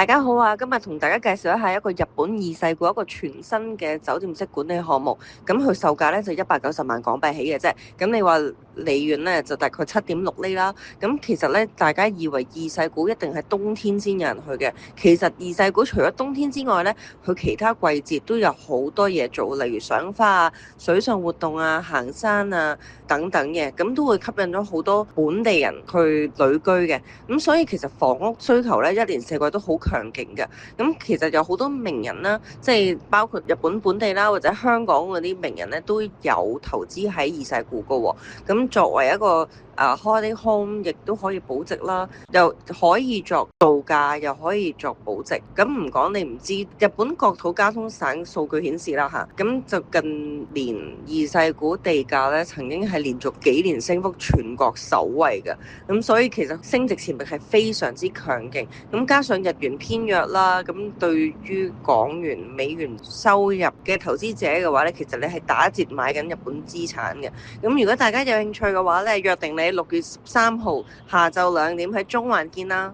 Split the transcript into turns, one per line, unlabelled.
大家好啊！今日同大家介紹一下一個日本二世古一個全新嘅酒店式管理項目。咁佢售價咧就190萬港幣起嘅啫。咁你話利潤咧就大概7.6厘啦。咁其實咧，大家以為二世古一定係冬天先有人去嘅，其實二世古除咗冬天之外咧，佢其他季節都有好多嘢做，例如賞花啊、水上活動啊、行山啊等等嘅，咁都會吸引咗好多本地人去旅居嘅。咁所以其實房屋需求咧，一年四季都好強勁嘅。咁其實有好多名人啦，即係包括日本本地啦，或者香港嗰啲名人咧，都有投資喺二世古嘅喎。咁作為一個holiday home，亦都可以保值啦，又可以作度假，又可以作保值。咁唔講你唔知，日本國土交通省數據顯示啦嚇，咁就近年二世古地價咧，曾經係連續幾年升幅全國首位嘅。咁所以其實升值潛力係非常之強勁，咁加上日元偏弱啦，咁對於港元、美元收入嘅投資者嘅話咧，其實你係打折買緊日本資產嘅。咁如果大家有興趣嘅話咧，約定你6月13號下晝2點喺中環見啦。